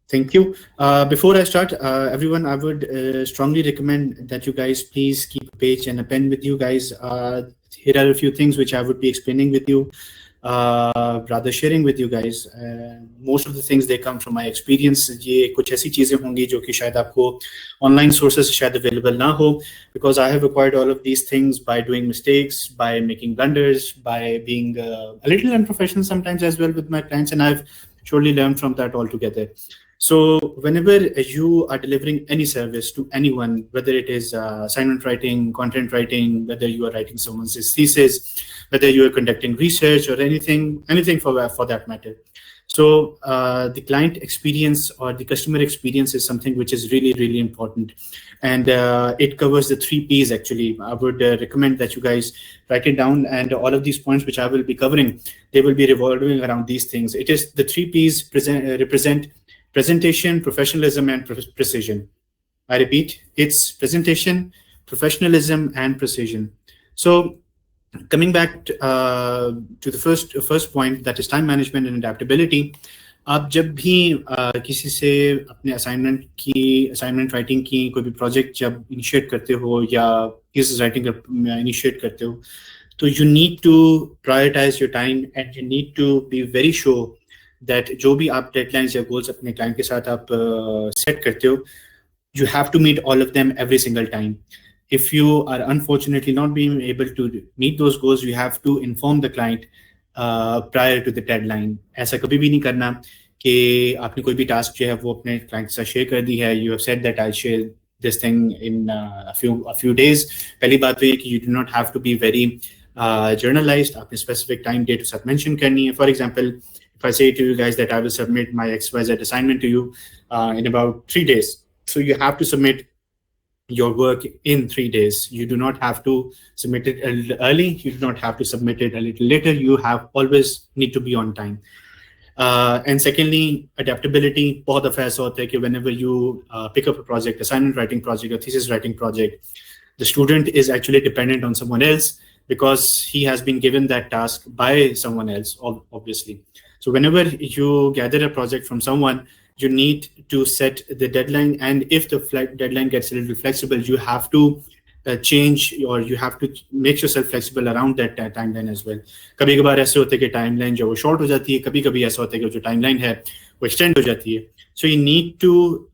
Thank you. Before I start, everyone, I would strongly recommend that you guys please keep a page and a pen with you guys. Here are a few things which I would be explaining with you, rather sharing with you guys. Most of the things they come from my experience. ये कुछ ऐसी चीजें होंगी जो कि शायद आपको online sources शायद available ना हो, because I have acquired all of these things by doing mistakes, by making blunders, by being a little unprofessional sometimes as well with my clients, and I've surely learned from that altogether. So whenever you are delivering any service to anyone, whether it is assignment writing, content writing, whether you are writing someone's thesis, whether you are conducting research or anything for that matter. So the client experience or the customer experience is something which is really, really important. And it covers the 3 Ps actually. I would recommend that you guys write it down, and all of these points which I will be covering, they will be revolving around these things. It is the 3 Ps represent presentation, professionalism, and precision. I repeat, it's presentation, professionalism, and precision. So coming back to the first point, that is time management and adaptability. आप जब भी किसी से अपने assignment writing की कोई भी project जब initiate करते हो या thesis writing initiate करते हो, तो you need to prioritize your time and you need to be very sure that जो भी आप deadlines या goals अपने client के साथ आप set करते हो, you have to meet all of them every single time. If you are unfortunately not being able to meet those goals, you have to inform the client prior to the deadline. ऐसा कभी भी नहीं करना कि आपने कोई भी task जो है वो अपने client के साथ share कर दी है. You have said that I'll share this thing in a few days. पहली बात तो ये कि you do not have to be very journalized. आपने specific time date के साथ mention करनी है. For example, if I say to you guys that I will submit my XYZ assignment to you in about 3 days, so you have to submit your work in 3 days. You do not have to submit it a little early. You do not have to submit it a little later. You have always need to be on time. And secondly, adaptability. बहुत दफ़ा ऐसा होता है कि whenever you pick up a project, assignment writing project or thesis writing project, the student is actually dependent on someone else because he has been given that task by someone else, obviously. So whenever you gather a project from someone, you need to set the deadline, and if the deadline gets a little flexible, you have to change, or you have to make yourself flexible around that timeline as well. कभी कभार ऐसे होते हैं कि timeline जो वो short हो जाती है, कभी कभी ऐसा होता है कि जो timeline है वो extend हो जाती है. So you need to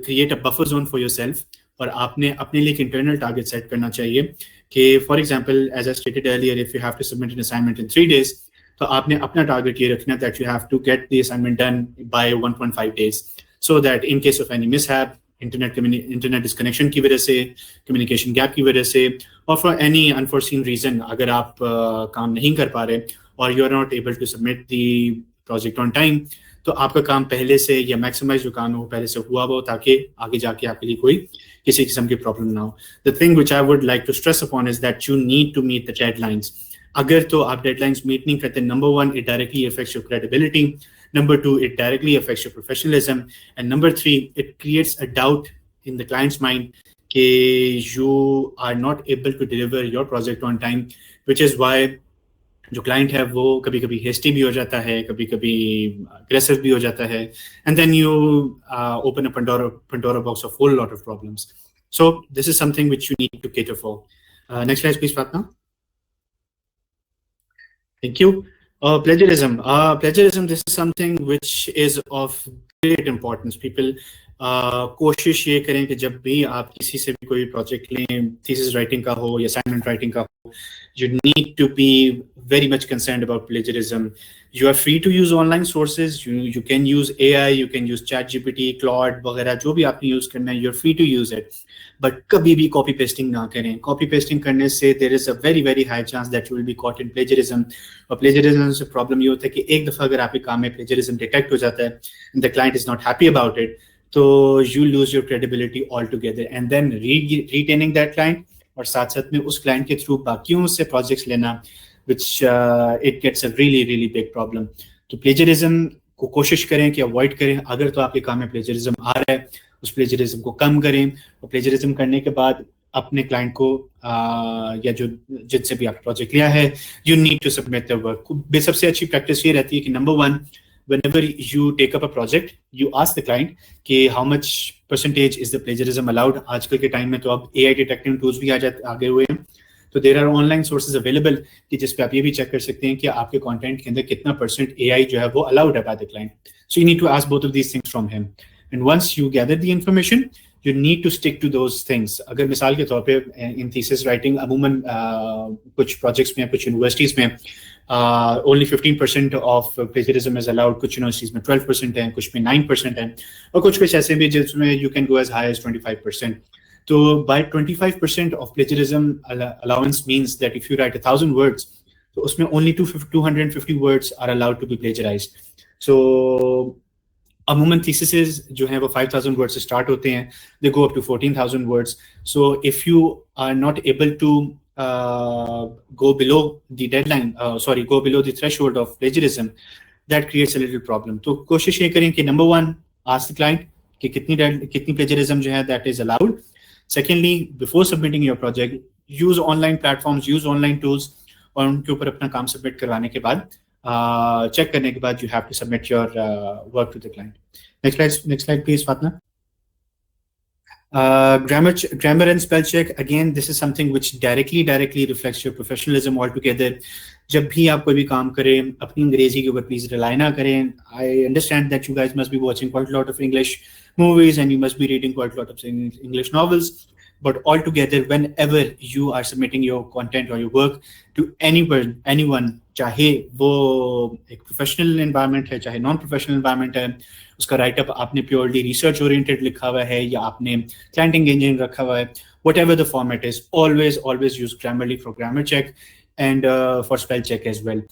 create a buffer zone for yourself, और आपने अपने लिए एक internal target set करना चाहिए कि for example, as I stated earlier, if you have to submit an assignment in 3 days, तो आपने अपना target ये रखना that you have to get the assignment done by 1.5 days, so that in case of any mishap, internet disconnection की वजह से, communication gap की वजह से, or for any unforeseen reason, अगर आप काम नहीं कर पा रहे और you are not able to submit the project on time, तो आपका काम पहले से या maximize जो काम हो पहले से हुआ हो, ताकि आगे जाके आपके लिए कोई किसी किस्म की problem ना हो. The thing which I would like to stress upon is that you need to meet the deadlines. अगर तो आप deadlines meet नहीं करते, number 1, it directly affects your credibility. Number 2, it directly affects your professionalism. And number 3, it creates a doubt in the client's mind that you are not able to deliver your project on time, which is why जो client है वो कभी-कभी hasty भी हो जाता है, कभी-कभी aggressive भी हो जाता है, and then you open a Pandora box of whole lot of problems. So this is something which you need to cater for. Next slide, please, Fatma. Thank you. Plagiarism. Plagiarism, this is something which is of great importance. People कोशिश ये करें कि जब भी आप किसी से भी कोई प्रोजेक्ट लें, thesis writing का हो या assignment writing का हो, you need to be very much concerned about plagiarism, you are free to use online sources. You can use AI, you can use ChatGPT, Claude वगैरह जो भी आपने use करना है, you're free to use it. But कभी भी copy pasting ना करें. Copy pasting करने से there is a very very high chance that you will be caught in plagiarism. और plagiarism से problem ये होता है कि एक दफा अगर आपके काम में plagiarism detect हो जाता है, and the client is not happy about it, तो you lose your credibility altogether. And then retaining that client और साथ साथ में उस client के through बाकियों से projects लेना, which it gets a really really big problem. तो plagiarism को कोशिश करें कि avoid करें. अगर तो आपके काम में plagiarism आ रहा है, उस plagiarism को कम करें. और plagiarism करने के बाद अपने client को या जो जिनसे भी आप project लिया है, you need to submit the work. सबसे अच्छी practice ये रहती है कि number one, whenever you take up a project, you ask the client कि how much percentage is the plagiarism allowed. आजकल के टाइम में तो अब AI detecting tools भी आगे हुए हैं, तो there are online sources available कि जिस पे आप ये भी चेक कर सकते हैं कि आपके कंटेंट के अंदर कितना % AI जो है वो allowed है by the client. So you need to ask both of these things from him. And once you gather the information, you need to stick to those things. अगर मिसाल के तौर पे in thesis writing अमूमन कुछ projects में, कुछ universities में only 15% of plagiarism is allowed, कुछ universities में 12% है, कुछ में 9% है, और कुछ ऐसे भी जिसमें you can go as high as 25%. So by 25% of plagiarism allowance means that if you write 1,000 words, so उसमें only 250 words are allowed to be plagiarized. So अमूमन theses जो हैं वो 5,000 words से start होते हैं, they go up to 14,000 words. So if you are not able to go below the deadline, go below the threshold of plagiarism, that creates a little problem. तो कोशिश ये करें कि number one, ask the client कि कितनी plagiarism जो है that is allowed. Secondly, before submitting your project, use online platforms, use online tools, और उनके ऊपर अपना काम submit करवाने के बाद check करने के बाद you have to submit your work to the client. Next slide please, Fatna. Grammar and spell check, again this is something which directly reflects your professionalism altogether. जब भी आप कोई भी काम करें, अपनी अंग्रेजी के ऊपर please rely ना करें. I understand that you guys must be watching quite a lot of English movies and you must be reading quite a lot of English novels, but altogether whenever you are submitting your content or your work to anyone, चाहे वो एक professional environment है, चाहे non-professional environment है, उसका write-up आपने purely research oriented लिखा हुआ है या आपने client engagement रखा हुआ है, whatever the format is, always use Grammarly for grammar check and for spell check as well.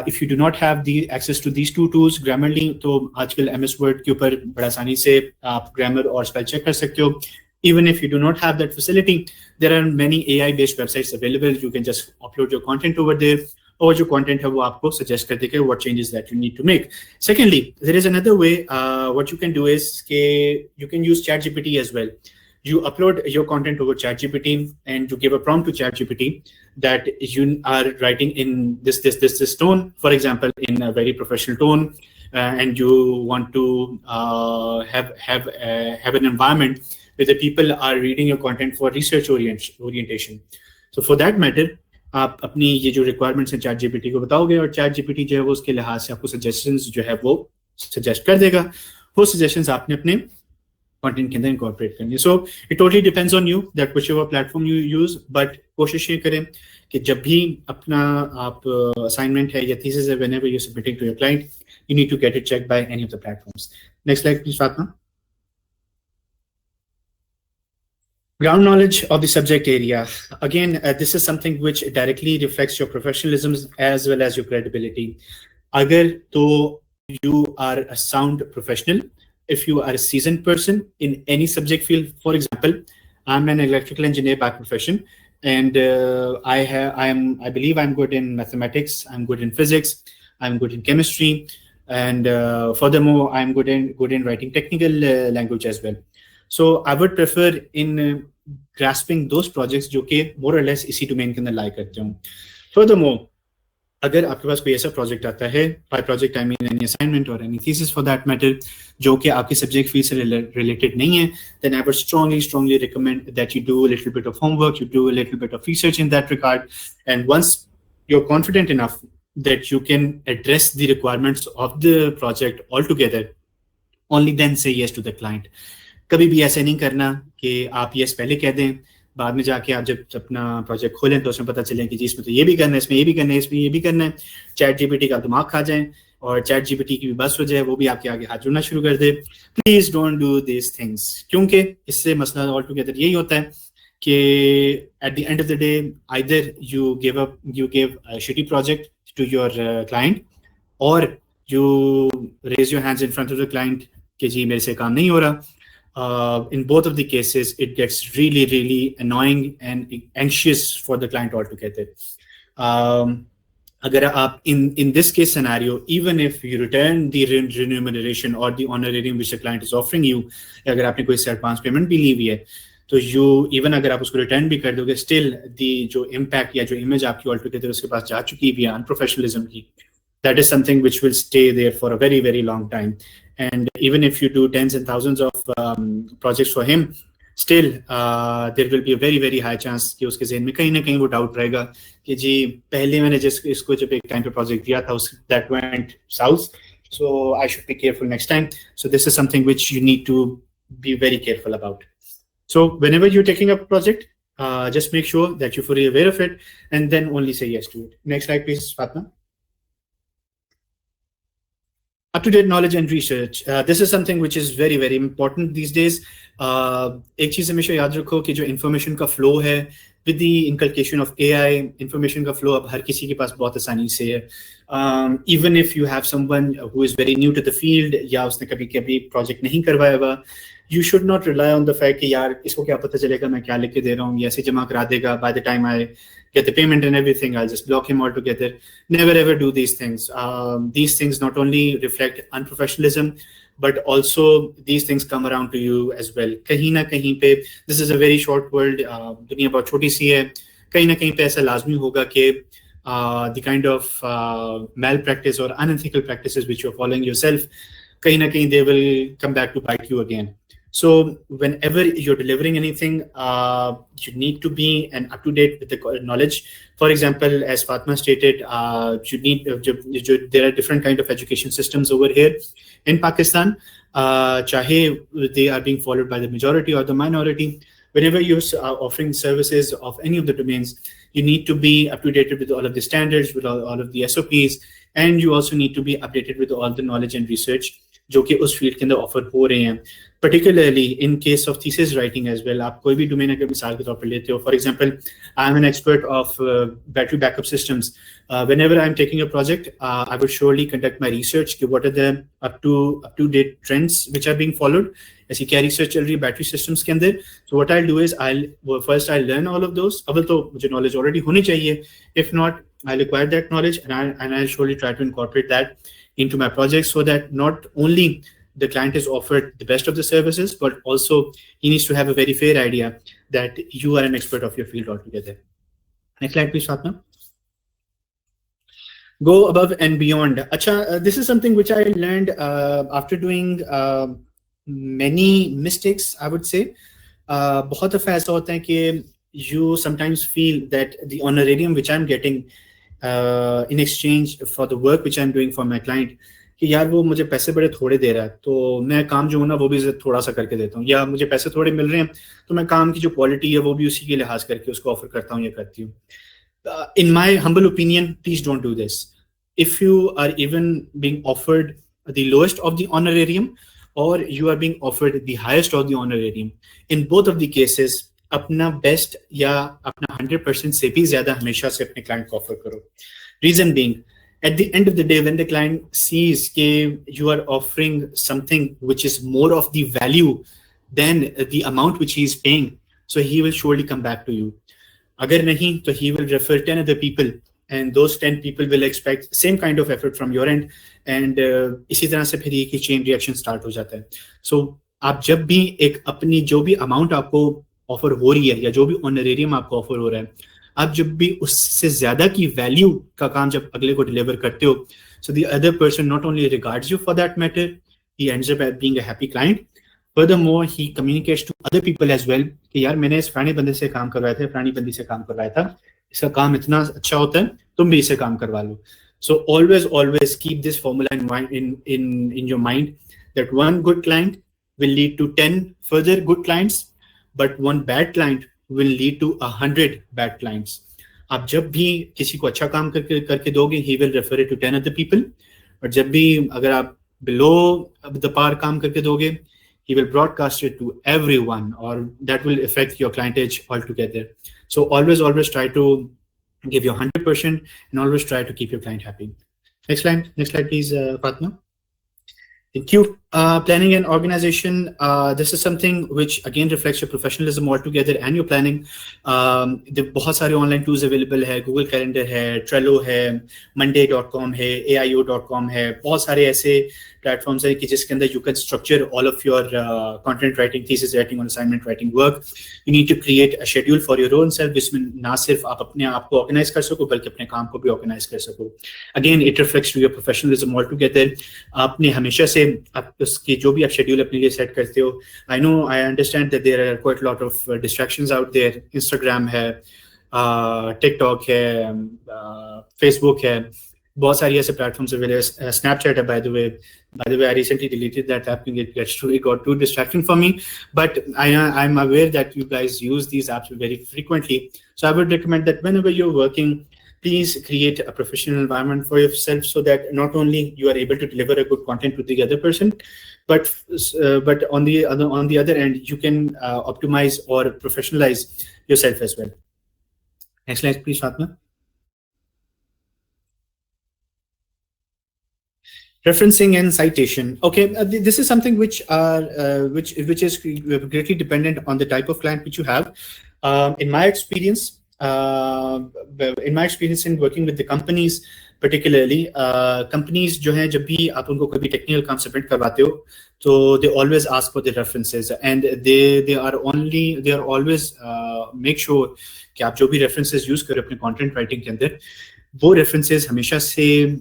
If you do not have the access to these two tools, Grammarly, तो आजकल MS Word के ऊपर बड़ा आसानी से आप grammar और spell check कर सकते हो. Even if you do not have that facility, there are many AI-based websites available. You can just upload your content over there, और जो content है वो आपको suggest कर देगा what changes that you need to make. Secondly, there is another way. What you can do is you can use ChatGPT as well. You upload your content over ChatGPT and you give a prompt to ChatGPT that you are writing in this tone, for example, in a very professional tone, and you want to have an environment where the people are reading your content for research orientation. So for that matter, आप अपनी ये जो requirements हैं ChatGPT को बताओगे और ChatGPT जो है वो उसके लिहाज से आपको suggestions जो है वो suggest कर देगा. वो suggestions आपने अपने content के अंदर incorporate करनी है. So it totally depends on you that whichever platform you use, but कोशिश ये करें कि जब भी अपना आप assignment है या thesis है, whenever you're submitting to your client, you need to get it checked by any of the platforms. Next slide please, Fatma. Ground knowledge of the subject area. Again, this is something which directly reflects your professionalism as well as your credibility. Agar to you are a sound professional, if you are a seasoned person in any subject field, for example, I'm an electrical engineer by profession, and I believe I'm good in mathematics, I'm good in physics, I'm good in chemistry, and furthermore, I'm good in writing technical language as well. So I would prefer in grasping those projects जो कि more or less इसी domain के अंदर lie करते हों. Furthermore, अगर आपके पास कोई ऐसा project आता है, by project I mean any assignment or any thesis for that matter, जो कि आपके subject field से related नहीं है, then I would strongly recommend that you do a little bit of homework, you do a little bit of research in that regard, and once you're confident enough that you can address the requirements of the project altogether, only then say yes to the client. कभी भी ऐसे नहीं करना कि आप yes पहले कह दें, बाद में जाके आप जब अपना प्रोजेक्ट खोलें तो उसमें पता चले कि जी इसमें तो ये भी करना है, इसमें ये भी करना है, इसमें ये भी करना है, चैट जीपीटी का दिमाग खा जाए और चैट जीपीटी की भी बस हो जाए, वो भी आपके आगे हाथ जोड़ना शुरू कर दे। Please don't do this things, क्योंकि इससे मसला ऑल टुगेदर यही होता है कि at the end of the day either you give a shitty project to your client, और you raise your hands in front of the client कि जी मेरे से काम नहीं हो रहा. In both of the cases, it gets really, really annoying and anxious for the client altogether. अगर आप in this case scenario, even if you return the remuneration or the honorarium which the client is offering you, अगर आपने कोई advance payment भी ली हुई है, तो you even अगर आप उसको return भी कर दोगे, still the जो impact या जो image आपकी altogether उसके पास जा चुकी हुई है unprofessionalism की, that is something which will stay there for a very, very long time. And even if you do tens and thousands of projects for him, still there will be a very, very high chance कि उसके ज़हन में कहीं ना कहीं वो doubt रहेगा कि जी पहले मैंने इसको जब एक टाइम पे प्रोजेक्ट दिया था that went south, so I should be careful next time. So this is something which you need to be very careful about. So whenever you're taking up a project, just make sure that you're fully aware of it and then only say yes to it. Next slide, please, Fatma. Up-to-date knowledge and research. This is something which is very, very important these days. एक चीज़ हमेशा याद रखो कि जो information का flow है, with the inculcation of AI, information का flow अब हर किसी के पास बहुत आसानी से है. Even if you have someone who is very new to the field या उसने कभी project नहीं करवाया हुआ, you should not rely on the fact कि यार इसको क्या पता चलेगा मैं क्या लिख के दे रहा हूँ, या ऐसे जमा करा देगा, by the time I get the payment and everything, I'll just block him altogether. Never ever do these things. These things not only reflect unprofessionalism, but also these things come around to you as well. कहीं ना कहीं पे, this is a very short world, दुनिया बहुत छोटी सी है, कहीं ना कहीं पे ऐसा लाजमी होगा कि the kind of malpractice or unethical practices which you're following yourself, kahin na kahin they will come back to bite you again. So whenever you're delivering anything, you need to be up to date with the knowledge. For example, as Fatma stated, you need there are different kind of education systems over here in Pakistan. Chahe they are being followed by the majority or the minority. Whenever you're offering services of any of the domains, you need to be up to date with all of the standards, with all of the SOPs, and you also need to be updated with all the knowledge and research जो कि उस field के अंदर offer हो रहे हैं. Particularly in case of thesis writing as well, आप कोई भी डोमेन अगर मिसाल के तौर पर लेते हो, for example, I am an expert of battery backup systems. Whenever I am taking a project, I would surely conduct my research कि what are the up to date trends which are being followed. ऐसी क्या research चल रही है battery systems के अंदर. So what I'll do is I'll learn all of those. अव्वल तो मुझे knowledge already होनी चाहिए. If not, I'll acquire that knowledge and I'll surely try to incorporate that into my project so that not only the client is offered the best of the services, but also he needs to have a very fair idea that you are an expert of your field altogether. Next slide, please, Fatma. Go above and beyond. Acha, this is something which I learned after doing many mistakes, I would say. बहुत दफ़ा ऐसा होता है कि you sometimes feel that the honorarium which I'm getting in exchange for the work which I'm doing for my client, कि यार वो मुझे पैसे बड़े थोड़े दे रहा है, तो मैं काम जो हूँ ना वो भी थोड़ा सा करके देता हूँ, या मुझे पैसे थोड़े मिल रहे हैं तो मैं काम की जो क्वालिटी है वो भी उसी के लिहाज करके उसको ऑफर करता हूँ या करती हूँ. In my humble opinion, please don't do this. If you are even being offered the lowest of the honorarium or you are being offered the highest of the honorarium, in both of the cases अपना best या अपना 100% से भी ज्यादा हमेशा से अपने client को ऑफर करो. Reason being, at the end of the day, when the client sees that you are offering something which is more of the value than the amount which he is paying, so he will surely come back to you. Agar nahi, so he will refer 10 other people and those 10 people will expect same kind of effort from your end, and इसी तरह से फिर एक chain reaction start हो जाता है. So आप जब भी एक अपनी जो भी amount आपको ऑफर हो रही है या जो भी ऑनरेरियम आपको ऑफर हो रहा है, आप जब भी उससे ज्यादा की वैल्यू का काम जब अगले को डिलीवर करते हो, so the other person not only regards you for that matter, he ends up being a happy client. Furthermore he communicates to other people as well कि यार मैंने इस फलाने बंदे से काम करवाया था, फलानी बंदी से काम करवाया था, इसका काम इतना अच्छा होता है, तुम भी इसे काम करवा लो. So always keep this formula in your mind that one good client will lead to 10 further good clients, but one bad client will lead to 100 bad clients. आप जब भी किसी को अच्छा काम करके दोगे, he will refer it to 10 other people. और जब भी अगर आप below the par काम करके दोगे, he will broadcast it to everyone, or that will affect your clientage altogether. So always try to give your 100% and always try to keep your client happy. Next slide please, Fatma. Thank you. Planning and organization. This is something which again reflects your professionalism altogether and your planning. बहुत सारे online tools available है, Google Calendar है, Trello है, Monday.com है, AIO.com है, बहुत सारे ऐसे platforms हैं कि जिसके अंदर you can structure all of your content writing, thesis writing और assignment writing work. You need to create a schedule for your own self, जिसमें ना सिर्फ आप अपने आप को organize कर सको बल्कि अपने काम को भी organize कर सको. Again, it reflects to your professionalism altogether. आपने हमेशा से आप उसकी जो भी आप शेड्यूल अपने लिए सेट करते हो, I understand that there are quite a lot of distractions out there. Instagram है, TikTok है, Facebook है, बहुत सारी ऐसे platforms available. Snapchat है, by the way, I recently deleted that app because it got too distracting for me. But I'm aware that you guys use these apps very frequently. So I would recommend that whenever you're working, please create a professional environment for yourself so that not only you are able to deliver a good content to the other person, but on the other end, you can optimize or professionalize yourself as well. Next slide, please, Fatma. Referencing and citation. Okay, this is something which is greatly dependent on the type of client which you have. In my experience in working with the companies, particularly companies जो हैं जब भी आप उनको कोई भी technical काम submit करवाते हो, तो they always ask for the references and they are always make sure कि आप जो भी references use करो अपने content writing के अंदर, वो references हमेशा से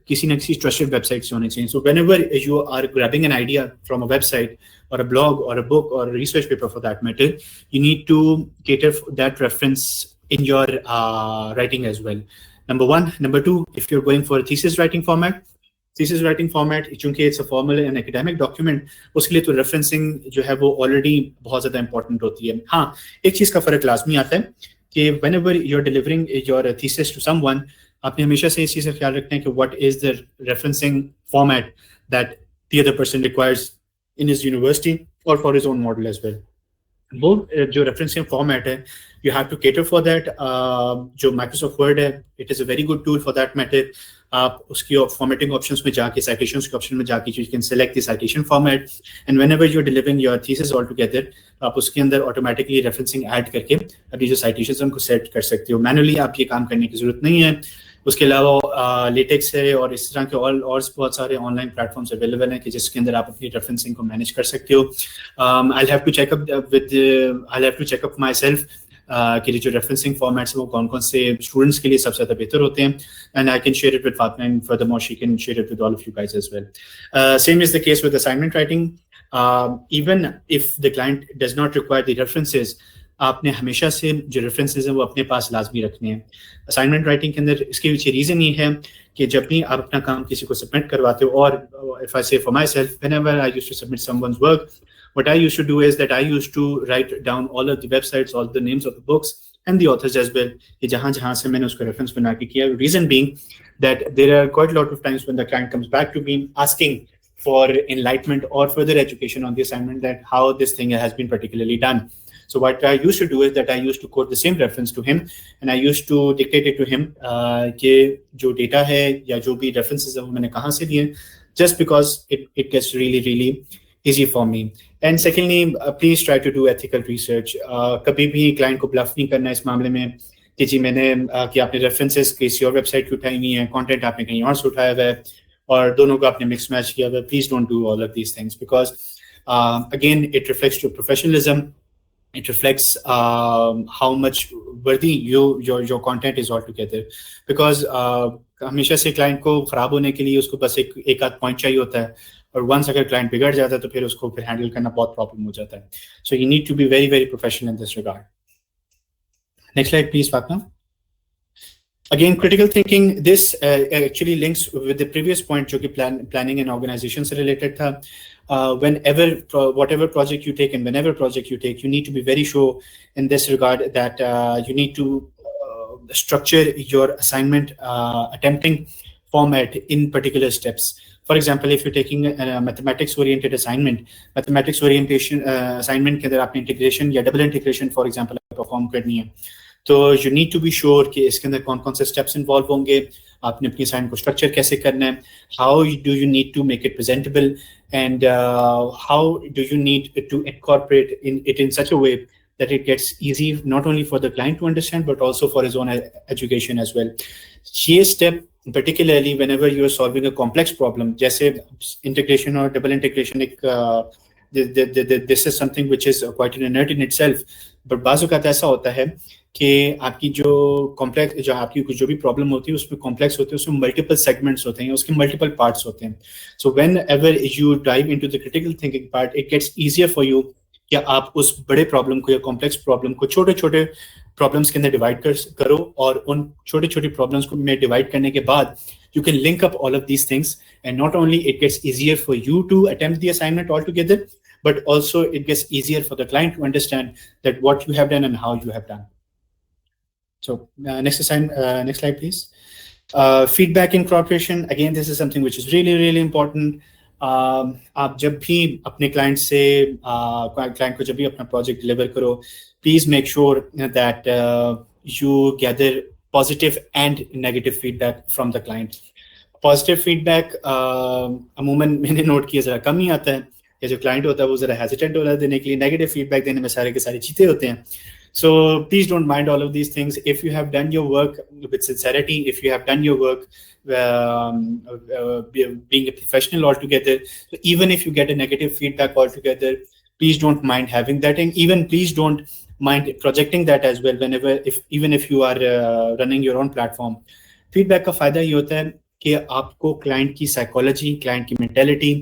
किसी न किसी trusted website से होने चाहिए. So whenever you are grabbing an idea from a website or a blog or a book or a research paper for that matter, you need to cater for that reference in your writing as well. Number one. Number two, if you're going for a thesis writing format, चूंकि it's a formal and academic document, उसके लिए तो referencing जो है वो already बहुत ज़्यादा important होती है. हाँ, एक चीज़ का फ़र्क लाज़मी आता है कि whenever you're delivering your thesis to someone, आपने हमेशा से इस चीज़ का ख्याल रखना है कि what is the referencing format that the other person requires in his university or for his own model as well. वो जो referencing format है, you have to cater for that. जो Microsoft Word है, it is a very good tool for that matter. आप उसकी formatting options में जाके, citations के option में जाके, you can select the citation format, and whenever you're delivering your thesis all together, आप उसके अंदर automatically referencing add करके अपनी जो citations उनको set कर सकते हो. Manually आप ये काम करने की जरूरत नहीं है. उसके अलावा लेटेक्स है और इस तरह के और बहुत सारे ऑनलाइन प्लेटफॉर्म्स अवेलेबल हैं कि जिसके अंदर आप अपनी रेफरेंसिंग को मैनेज कर सकते हो. I have to check up myself कि जो रेफरेंसिंग फॉर्मेट्स वो कौन कौन से स्टूडेंट्स के लिए सबसे ज़्यादा बेहतर होते हैं, and I can share it with Fatima and furthermore she can share it with all of you guys as well. Same is the case with assignment writing. Even if the client does not require the references, आपने हमेशा से जो references हैं वो अपने पास लाजमी रखने हैं. असाइनमेंट राइटिंग के अंदर इसके पीछे रीज़न ये है कि जब भी आप अपना काम किसी को सबमिट करवाते हो, और if I say for myself, whenever I used to submit someone's work, what I used to do is that I used to write down all of the websites, all the names of the books and the authors as well, कि जहाँ से मैंने उसको reference बना के किया. Reason being that there are quite a lot of times when the client comes back to me asking for enlightenment or further education on the assignment, that how this thing has been particularly done. So what I used to do is that I used to quote the same reference to him and I used to dictate it to him कि जो data है या जो भी references है वो मैंने कहाँ से लिए, just because it gets really easy for me. And secondly, please try to do ethical research. कभी भी client को bluff नहीं करना इस मामले में कि जी मैंने कि आपने references किसी और website की उठाई नहीं है, content आपने कहीं और से उठाया हुआ है और दोनों को आपने mix match किया हुआ है. Please don't do all of these things because again it reflects your professionalism. It reflects how much worthy your content is altogether. Because हमेशा से client को खराब होने के लिए उसको बस एक आध point चाहिए होता है, और once अगर client बिगड़ जाता है तो फिर उसको फिर handle करना बहुत problem हो जाता है. So you need to be very professional in this regard. Next slide please, Fatma. Again, critical thinking, this actually links with the previous point, जो कि planning and organization से related था. Whenever, whatever project you take and whenever project you take, you need to be very sure in this regard that you need to structure your assignment attempting format in particular steps. For example, if you're taking a mathematics oriented assignment, mathematics orientation assignment के अंदर आपने integration या double integration for example perform करनी है, तो you need to be sure कि इसके अंदर कौन कौन से स्टेप्स इन्वॉल्व होंगे, आपने अपनी असाइनमेंट को स्ट्रक्चर कैसे करना है, how do you need to make it presentable, and how do you need to incorporate it in such a way that it gets easy not only for the client to understand but also for his own education as well. ये step particularly whenever you are solving a complex problem, जैसे integration or double integration, एक this is something which is quite an inert in itself, but बाज़ औक़ात ऐसा होता है कि आपकी जो कॉम्प्लेक्स, जो आपकी जो भी प्रॉब्लम होती है उसमें कॉम्प्लेक्स होती है, उसमें मल्टीपल सेगमेंट्स होते हैं, उसके मल्टीपल पार्ट्स होते हैं. So whenever you dive into the critical thinking part, it gets easier for you कि आप उस बड़े प्रॉब्लम को या कॉम्प्लेक्स प्रॉब्लम को छोटे छोटे प्रॉब्लम्स के अंदर डिवाइड करो, और उन छोटे छोटे प्रॉब्लम्स को में डिवाइड करने के बाद you can link up all of these things, and not only it gets easier for you to attempt the assignment altogether, but also it gets easier for the client to understand that what you have done and how you have done. So next slide, please. Feedback incorporation. Again, this is something which is really, really important. आप जब भी अपने client से client को जब भी अपना project deliver करो, please make sure that you gather positive and negative feedback from the client. Positive feedback अमूमन मैंने नोट किया जरा कम ही आता है, या जो क्लाइंट होता है वो जरा हेजिटेंट होता है देने के लिए, नेगेटिव फीडबैक देने में सारे के सारे चीते होते हैं. So please don't mind all of these things. If you have done your work with sincerity, if you have done your work being a professional altogether, so even if you get a negative feedback altogether, please don't mind having that, and even please don't mind projecting that as well whenever, even if you are running your own platform. Feedback का फायदा ये होता है कि आपको client की psychology, client की mentality,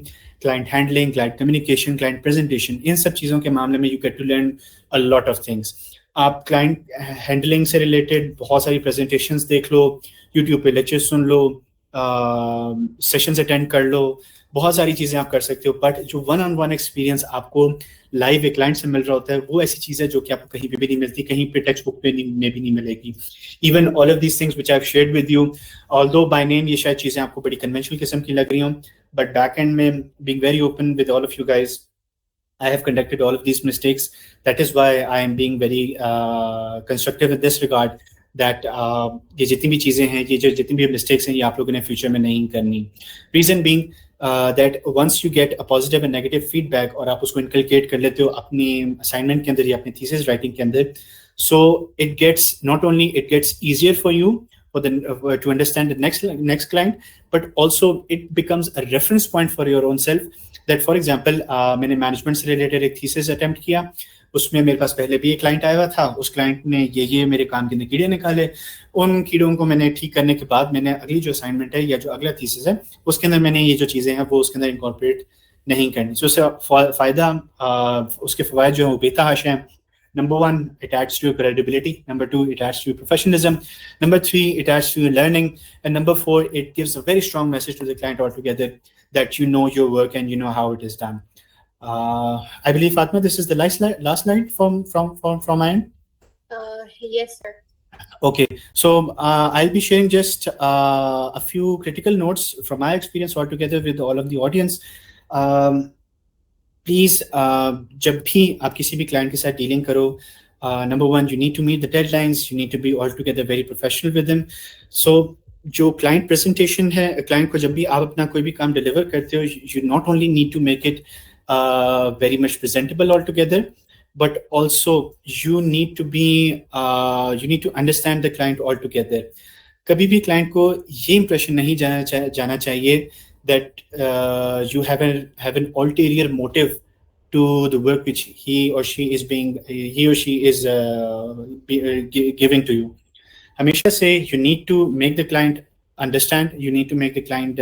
client handling, client communication, client presentation, इन सब चीज़ों के मामले में you get to learn a lot of things. आप क्लाइंट हैंडलिंग से रिलेटेड बहुत सारी प्रेजेंटेशंस देख लो, यूट्यूब पे लेक्चर सुन लो, सेशंस अटेंड कर लो, बहुत सारी चीज़ें आप कर सकते हो, बट जो वन ऑन वन एक्सपीरियंस आपको लाइव एक क्लाइंट से मिल रहा होता है, वो ऐसी चीज़ है जो कि आपको कहीं पे भी नहीं मिलती, कहीं पे टेक्स्ट बुक पे में भी नहीं मिलेगी. Even all of these things which I have shared with you, although by name ये शायद चीज़ें आपको बड़ी कन्वेंशनल किस्म की लग रही हों, बट बैक एंड में being very open with all of you guys, I have conducted all of these mistakes. That is why I am being very constructive in this regard, that ये जितनी भी चीज़ें हैं, ये जो जितनी भी mistakes हैं, ये आप लोगों ने फ्यूचर में नहीं करनी. Reason being that once you get a positive and negative feedback और आप उसको inculcate कर लेते हो अपनी assignment के अंदर या अपनी thesis writing के अंदर, so it gets, not only it gets easier for you for the to understand the next client, but also it becomes a reference point for your own self. That for example, मैंने management से related एक thesis attempt किया, उसमें मेरे पास पहले भी एक client आया हुआ था, उस क्लाइंट ने ये मेरे काम के अंदर कीड़े निकाले, उन कीड़ों को मैंने ठीक करने के बाद मैंने अगली जो असाइनमेंट है या जो अगला थीसिस है उसके अंदर मैंने ये जो चीज़ें हैं वो उसके अंदर इनकॉर्पोरेट नहीं करनी. सो उससे फ़ायदा, उसके फ़वाइद जो हैं वो बेतहाशा हैं. Number one, it adds to your credibility. Number two, it adds to your professionalism. Number three, it adds to your learning. And number four, it gives a very strong message to the client altogether that you know your work and you know how it is done. I believe, Fatma, this is the last slide from my end. Yes, sir. Okay, so I'll be sharing just a few critical notes from my experience altogether with all of the audience. Please जब भी आप किसी भी client के साथ dealing करो, number one, you need to meet the deadlines, you need to be all together very professional with him. So जो client presentation है, क्लाइंट को जब भी आप अपना कोई भी काम डिलीवर करते हो, you not only need to make it very much presentable all together, but also you need to understand the client all together. कभी भी क्लाइंट को ये इंप्रेशन नहीं जाना चाहिए that you have an ulterior motive to the work which he or she is giving to you. Hamesha say you need to make the client understand, you need to make the client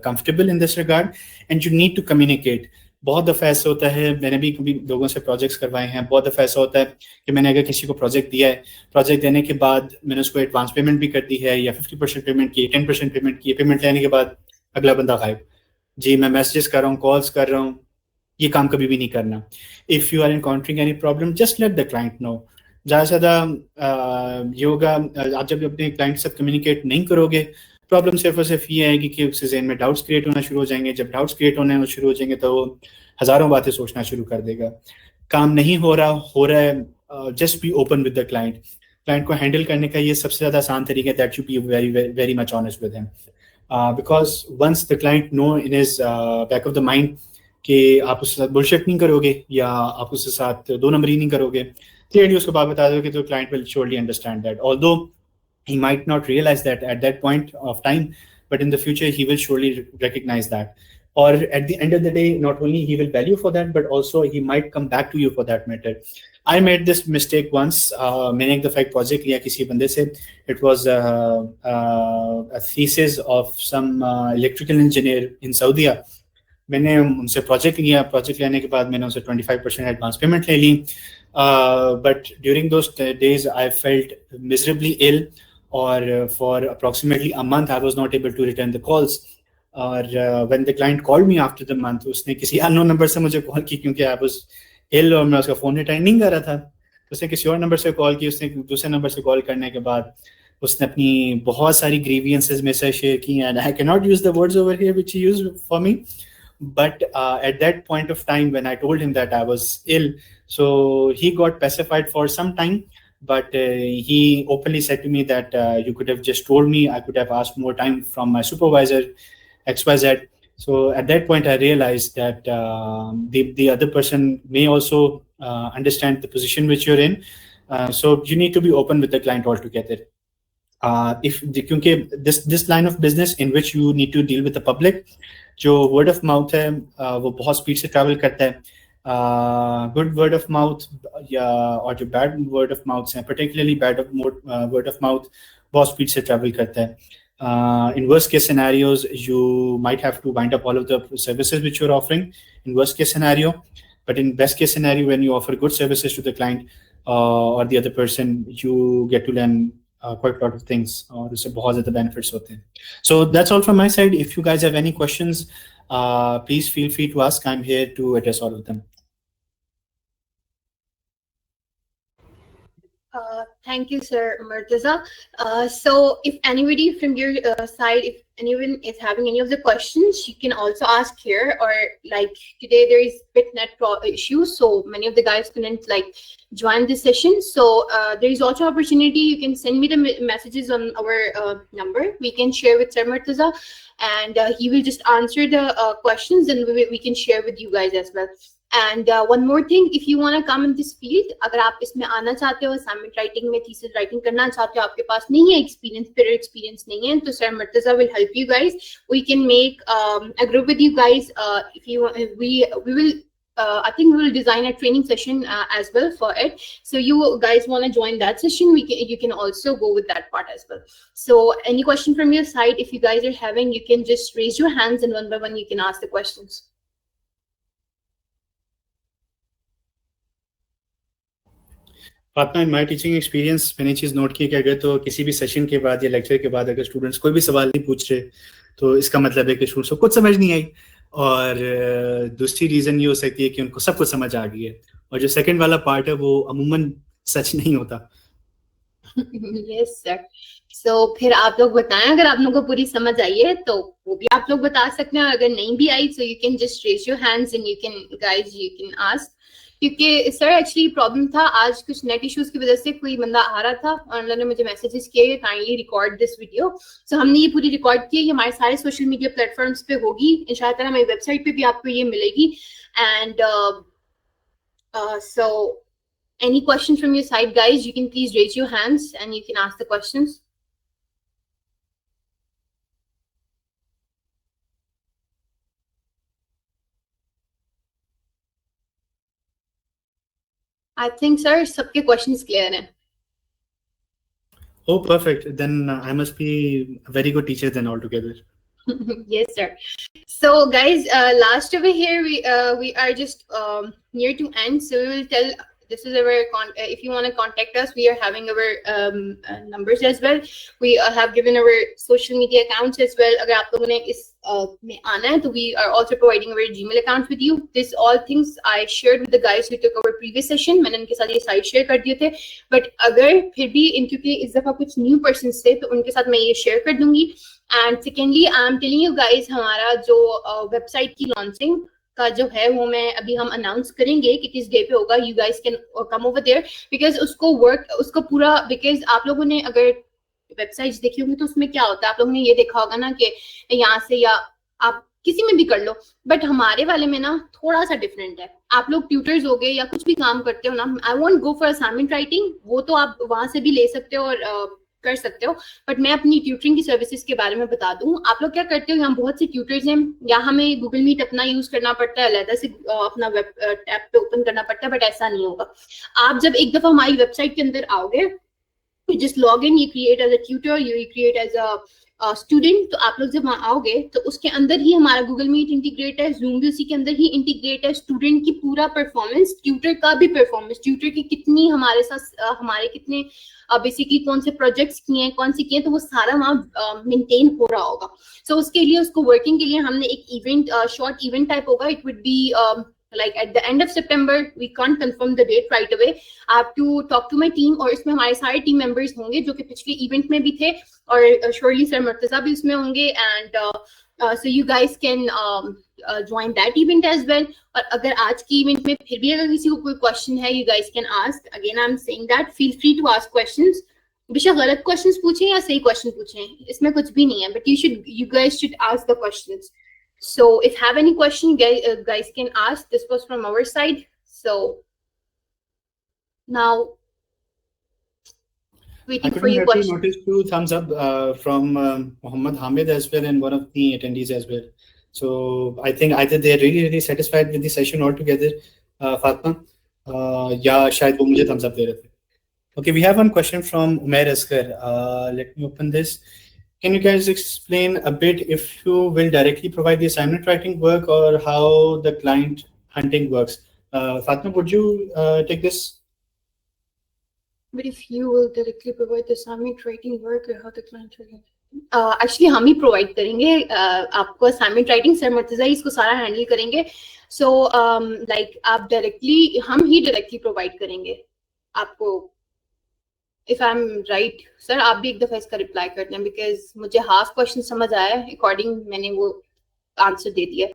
comfortable in this regard, and you need to communicate. बहुत दफ़ा ऐसा होता है, मैंने भी कभी लोगों से प्रोजेक्ट्स करवाए हैं, बहुत दफ़ा ऐसा होता है कि मैंने अगर किसी को प्रोजेक्ट दिया है, प्रोजेक्ट देने के बाद मैंने उसको एडवांस पेमेंट भी कर दी है या 50% पेमेंट की, 10% पेमेंट की, पेमेंट लेने के बाद अगला बंदा गायब। जी मैं मैसेजेस कर रहा हूँ, कॉल्स कर रहा हूँ, ये काम कभी भी नहीं करना। If you are encountering any problem just let the client know. ज़्यादा से ज़्यादा ये होगा, आप जब अपने क्लाइंट के साथ कम्युनिकेट नहीं करोगे, प्रॉब्लम सिर्फ और सिर्फ ये आएगी कि उसके जहन में डाउट्स क्रिएट होना शुरू हो जाएंगे। जब डाउट्स क्रिएट होने शुरू हो जाएंगे तो वो हज़ारों बातें सोचना शुरू कर देगा। काम नहीं हो रहा है, just be open with the client. Client को हैंडल करने का ये सबसे ज़्यादा आसान तरीका है, that you be very very much honest with him, because once the client know in his back of the mind कि आप उसके साथ बुलशिट नहीं करोगे या आप उसके साथ दो नंबरी नहीं करोगे, क्लियरली उसको बात बता दोगे, तो client will surely understand that. Although he might not realize that at that point of time, but in the future he will surely recognize that, or at the end of the day not only he will value for that but also he might come back to you for that matter. I made this mistake once. मैंने एक दफा एक project लिया किसी बंदे से. It was a thesis of some electrical engineer in Saudi. मैंने उनसे प्रोजेक्ट लिया, प्रोजेक्ट लेने के बाद मैंने उनसे 25% एडवांस पेमेंट ले ली, but during those days I felt miserably ill, और for approximately a month I was not able to return the calls. और when the client called me after the month, उसने किसी अननोन नंबर से मुझे call की क्योंकि I was ill और मैं उसका फ़ोन रिटर्न नहीं कर रहा था। उसने किसी और नंबर से कॉल की, उसने दूसरे नंबर से कॉल करने के बाद उसने अपनी बहुत सारी ग्रीवियंसेस में से शेयर की, and I can not use the words over here which he used for me. But at that point of time when I told him that I was ill, so he got pacified for some time, but he openly said to me that you could have just told me, I could have asked more time from my supervisor XYZ. So at that point I realized that the other person may also understand the position which you're in, so you need to be open with the client altogether. If क्योंकि this line of business in which you need to deal with the public, जो word of mouth है वो बहुत speed से travel करता है. Good word of mouth या और जो बैड वर्ड ऑफ माउथ हैं, particularly bad word of mouth बहुत स्पीड से ट्रैवल करता है. In worst case scenarios, you might have to wind up all of the services which you're offering in worst case scenario, but in best case scenario, when you offer good services to the client or the other person, you get to learn quite a lot of things, और उससे बहुत ज़्यादा benefits होते हैं. So that's all from my side. If you guys have any questions, please feel free to ask. I'm here to address all of them. Thank you, Sir Murtaza. So if anybody from your side, if anyone is having any of the questions, you can also ask here, or like today there is BitNet issues, so many of the guys couldn't like join this session. So there is also opportunity, you can send me the messages on our number. We can share with Sir Murtaza and he will just answer the questions, and we can share with you guys as well. And one more thing, if you want to come in this field, अगर आप इसमें आना चाहते हो, assignment writing में thesis writing करना चाहते हो, आपके पास नहीं है experience, prior experience नहीं है, तो Sir Murtaza will help you guys. We can make a group with you guys. If you we will I think we will design a training session as well for it. So you guys want to join that session, you can also go with that part as well. So any question from your side, if you guys are having, you can just raise your hands and one by one you can ask the questions. Fatima, in my teaching experience मैंने चीज़ note की कि अगर तो किसी भी session के बाद या लेक्चर के बाद अगर स्टूडेंट्स कोई भी सवाल नहीं पूछ रहे, तो इसका मतलब है कि स्टूडेंट्स को कुछ समझ नहीं आई, और दूसरी रीज़न ये हो सकती है कि उनको सब कुछ समझ आ गई है, और जो सेकंड वाला पार्ट है वो अमूमन सच नहीं होता. Yes sir. So फिर आप लोग बताएं, अगर आप लोगों को पूरी समझ आई है तो वो भी आप लोग बता सकते हैं, अगर नहीं भी आई so you can just raise your hands and you can ask. क्योंकि सर एक्चुअली प्रॉब्लम था आज, कुछ नेट इश्यूज की वजह से कोई बंदा आ रहा था और उन्होंने मुझे मैसेजेस किए काइंडली रिकॉर्ड दिस वीडियो. सो हमने ये पूरी रिकॉर्ड की, ये हमारे सारे सोशल मीडिया प्लेटफॉर्म्स पे होगी इंशाल्लाह, हमारी वेबसाइट पे भी आपको ये मिलेगी. And so any question from your side guys, you can please raise your hands and you can ask the questions. I think sir सबके questions clear हैं. Oh perfect, then I must be a very good teacher then altogether. Yes, sir. So, guys, last over here, we are just near to end. So we will tell. This is our if you want to contact us, we are having our numbers as well. We have given our social media accounts as well. अगर आप लोगों ने इस में आना है, तो we are also providing our Gmail account with you. This all things I shared with the guys who took our previous session. मैंने उनके साथ ये साइड शेयर कर दिए थे. But अगर फिर भी क्योंकि इस दफा कुछ new persons थे, तो उनके साथ मैं ये शेयर कर दूंगी. And secondly, I am telling you guys, हमारा जो वेबसाइट की लॉन्चिंग का जो है वो मैं अभी हम अनाउंस करेंगे कि किस डे पे होगा. You guys can come over there because उसको पूरा बिकॉज आप लोगों ने अगर वेबसाइट्स देखी होंगी तो उसमें क्या होता है, आप लोगों ने ये देखा होगा ना कि यहाँ से या आप किसी में भी कर लो, बट हमारे वाले में ना थोड़ा सा डिफरेंट है. आप लोग ट्यूटर्स हो गए या कुछ भी काम करते हो ना, I want go for assignment writing, वो तो आप वहां से भी ले सकते हो और कर सकते हो, बट मैं अपनी ट्यूटरिंग की सर्विसेज के बारे में बता दूं. आप लोग क्या करते हो, यहाँ बहुत से ट्यूटर्स हैं, या हमें गूगल मीट अपना यूज करना पड़ता है, अलग से अपना वेब टैब पे ओपन करना पड़ता है, बट ऐसा नहीं होगा. आप जब एक दफा हमारी वेबसाइट के अंदर आओगे, just log in, you create as a tutor, you create as a student. तो आप लोग जब वहां आओगे तो उसके अंदर ही हमारा गूगल मीट इंटीग्रेट है, जूम भी उसी के अंदर ही इंटीग्रेट है. स्टूडेंट की पूरा परफॉर्मेंस, ट्यूटर का भी परफॉर्मेंस, ट्यूटर की कितनी हमारे साथ हमारे कितने बेसिकली कौन से प्रोजेक्ट्स किए हैं, कौन से किए, तो वो सारा वहाँ मेंटेन हो रहा होगा. सो उसके लिए उसको वर्किंग के लिए हमने एक इवेंट, शॉर्ट इवेंट टाइप होगा. It would be like at the end of September. We can't confirm the date right away. I have to talk to my team, और इसमें हमारे सारे टीम मेंबर्स होंगे जो कि पिछले इवेंट में भी थे, और surely सर मुर्तजा भी उसमें होंगे. And so you guys can join that event as well. और अगर आज की इवेंट में फिर भी अगर किसी को कोई क्वेश्चन है, you guys can ask. Again I'm saying that feel free to ask questions. बेशक गलत क्वेश्चंस पूछें या सही क्वेश्चन पूछें, इसमें कुछ भी नहीं है, but you guys should ask the questions. So if have any question, guys can ask. This was from our side. So now waiting for your question. I noticed 2 thumbs up from Muhammad Hamid as well, and one of the attendees as well. So I think either they're really satisfied with the session altogether, Fatma, या शायद वो मुझे thumbs up दे रहे थे. Okay, we have one question from Umair Asghar. Let me open this. Can you guys explain a bit if you will directly provide the assignment writing work or how the client hunting works? Fatma, would you take this? But if you will directly provide the assignment writing work or how the client will actually हम ही provide करेंगे आपको assignment writing. Sir Murtaza इसको सारा handle करेंगे. So like आप directly, हम ही directly provide करेंगे आपको. If I'm right, sir, आप भी एक दफा इसका रिप्लाई कर दें, because मुझे हाफ क्वेश्चन समझ आया, अकॉर्डिंग मैंने वो आंसर दे दिया.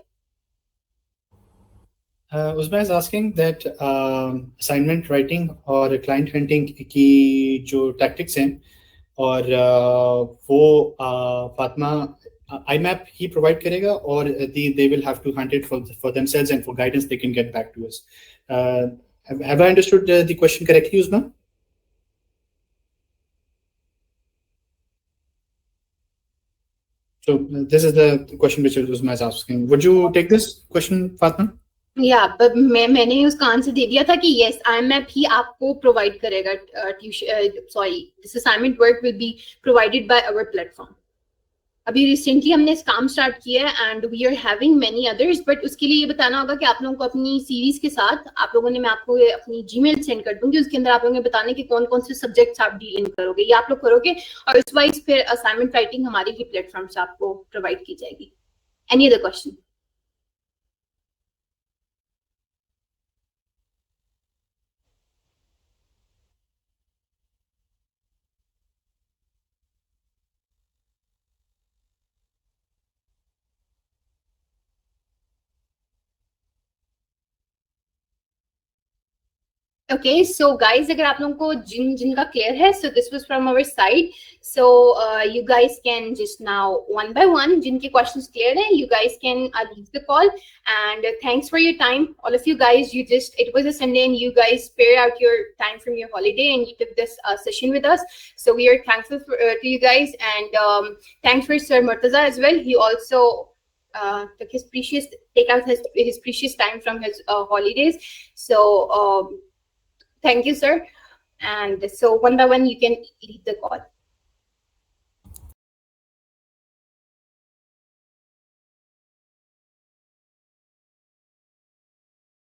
Uzma is asking that assignment writing और client hunting की जो tactics हैं, और वो Fatma IMAP ही provide करेगा, और they will have to hunt it for themselves, and for guidance they can get back to us. Have I understood the question correctly, Uzma? So this is the question which Uzma is asking. Would you take this question, Fatma? Yeah, but मैंने उसका answer दे दिया था कि yes, IMAP ही आपको provide करेगा this assignment work will be provided by our platform. अभी recently हमने इस काम स्टार्ट किया है, and we are having many others, but उसके लिए ये बताना होगा कि आप लोगों को अपनी सीरीज के साथ आप लोगों ने, मैं आपको अपनी जीमेल सेंड कर दूंगी, उसके अंदर आप लोगों ने बताने कि कौन कौन से सब्जेक्ट्स आप डील इन करोगे, ये आप लोग करोगे, और उस वाइज फिर असाइनमेंट राइटिंग हमारी ही प्लेटफॉर्म से आपको प्रोवाइड की जाएगी. Any other question? Okay, so guys, अगर आप लोगों को जिनका क्लियर है, so this was from our side. So you guys can just now one by one, जिनके questions clear है, you guys can leave the call. And thanks for your time, all of you guys. It was a Sunday and you guys spare out your time from your holiday and you took this session with us. So we are thankful to you guys, and thanks for Sir Murtaza as well. He also took his precious time from his holidays. So thank you, sir. And so one by one, you can leave the call.